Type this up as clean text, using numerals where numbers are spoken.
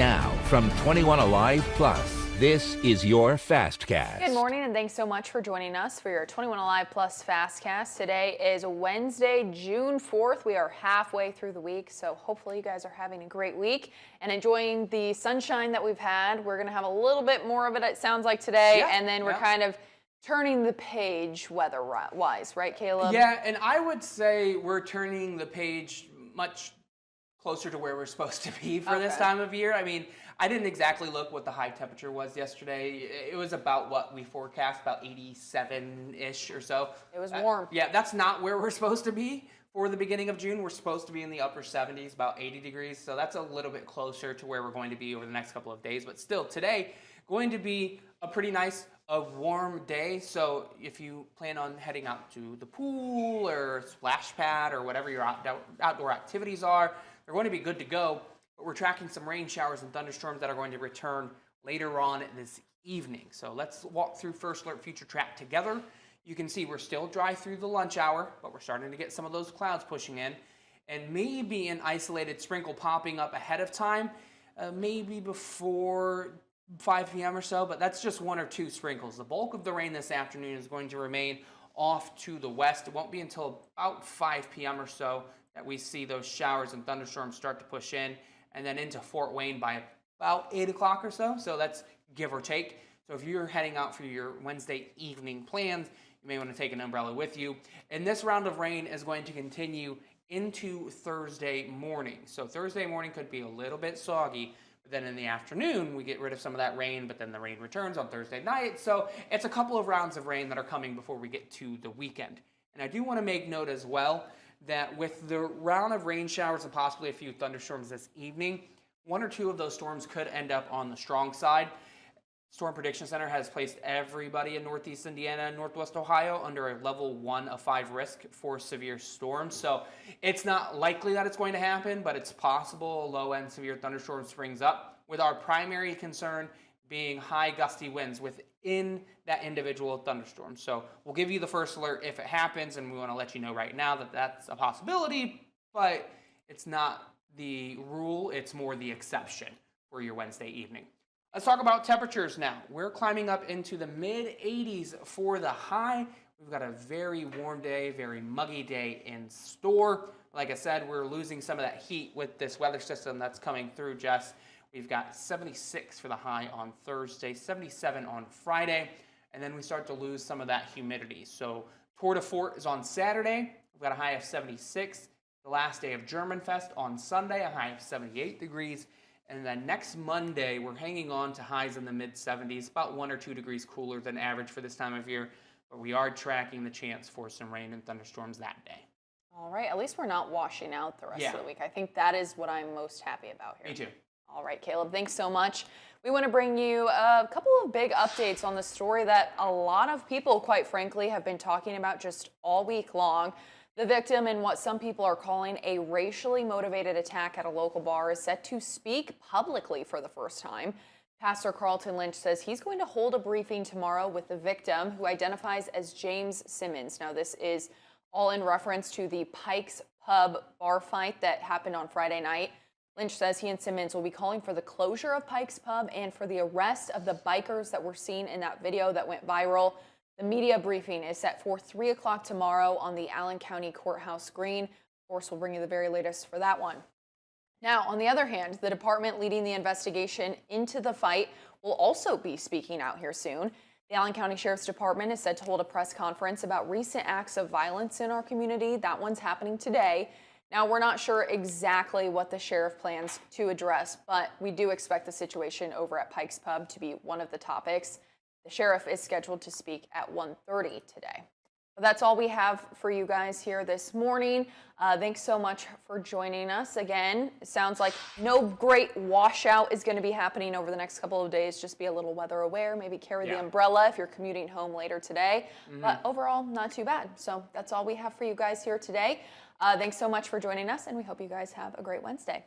Now, from 21Alive Plus, this is your Fastcast. Good morning, and thanks so much for joining us for your 21Alive Plus Fastcast. Today is Wednesday, June 4th. We are halfway through the week, so hopefully you guys are having a great week and enjoying the sunshine that we've had. We're going to have a little bit more of it, it sounds like, today, and then we're kind of turning the page weather-wise, right, Caleb? Yeah, and I would say we're turning the page much closer to where we're supposed to be for this time of year. I mean, I didn't exactly look what the high temperature was yesterday. It was about what we forecast, about 87-ish or so. It was warm. Yeah, that's not where we're supposed to be for the beginning of June. We're supposed to be in the upper 70s, about 80 degrees. So that's a little bit closer to where we're going to be over the next couple of days. But still, today, going to be a pretty nice, warm day. So if you plan on heading out to the pool or splash pad or whatever your outdoor activities are, they're going to be good to go, but we're tracking some rain showers and thunderstorms that are going to return later on this evening. So let's walk through First Alert Future Track together. You can see we're still dry through the lunch hour, but we're starting to get some of those clouds pushing in, and maybe an isolated sprinkle popping up ahead of time, maybe before 5 p.m. or so, but that's just one or two sprinkles. The bulk of the rain this afternoon is going to remain off to the west. It won't be until about 5 p.m. or so that we see those showers and thunderstorms start to push in, and then into Fort Wayne by about 8 o'clock or so. So that's give or take. So if you're heading out for your Wednesday evening plans, you may want to take an umbrella with you. And this round of rain is going to continue into Thursday morning. So Thursday morning could be a little bit soggy, but then in the afternoon we get rid of some of that rain, but then the rain returns on Thursday night. So it's a couple of rounds of rain that are coming before we get to the weekend. And I do want to make note as well that with the round of rain showers and possibly a few thunderstorms this evening, one or two of those storms could end up on the strong side. Storm Prediction Center has placed everybody in Northeast Indiana and Northwest Ohio under a level 1 of 5 risk for severe storms. So it's not likely that it's going to happen, but it's possible a low-end severe thunderstorm springs up, with our primary concern being high gusty winds within that individual thunderstorm. So we'll give you the first alert if it happens, and we want to let you know right now that that's a possibility, but it's not the rule, it's more the exception for your Wednesday evening. Let's talk about temperatures now. We're climbing up into the mid-80s for the high. We've got a very warm day, very muggy day in store. Like I said, we're losing some of that heat with this weather system that's coming through, Jess. We've got 76 for the high on Thursday, 77 on Friday, and then we start to lose some of that humidity. So Tour de Fort is on Saturday. We've got a high of 76. The last day of Germanfest on Sunday, a high of 78 degrees. And then next Monday, we're hanging on to highs in the mid-70s, about 1 or 2 degrees cooler than average for this time of year. But we are tracking the chance for some rain and thunderstorms that day. All right, at least we're not washing out the rest of the week. I think that is what I'm most happy about here. Me too. All right, Caleb, thanks so much. We want to bring you a couple of big updates on the story that a lot of people, quite frankly, have been talking about just all week long. The victim in what some people are calling a racially motivated attack at a local bar is set to speak publicly for the first time. Pastor Carlton Lynch says he's going to hold a briefing tomorrow with the victim, who identifies as James Simmons. Now, this is all in reference to the Pike's Pub bar fight that happened on Friday night. Lynch says he and Simmons will be calling for the closure of Pike's Pub and for the arrest of the bikers that were seen in that video that went viral. The media briefing is set for 3 o'clock tomorrow on the Allen County Courthouse Green. Of course, we'll bring you the very latest for that one. Now, on the other hand, the department leading the investigation into the fight will also be speaking out here soon. The Allen County Sheriff's Department is set to hold a press conference about recent acts of violence in our community. That one's happening today. Now, we're not sure exactly what the sheriff plans to address, but we do expect the situation over at Pike's Pub to be one of the topics. The sheriff is scheduled to speak at 1:30 today. But that's all we have for you guys here this morning. Thanks so much for joining us. Again, it sounds like no great washout is going to be happening over the next couple of days. Just be a little weather aware. Maybe carry the umbrella if you're commuting home later today. But overall, not too bad. So that's all we have for you guys here today. Thanks so much for joining us, and we hope you guys have a great Wednesday.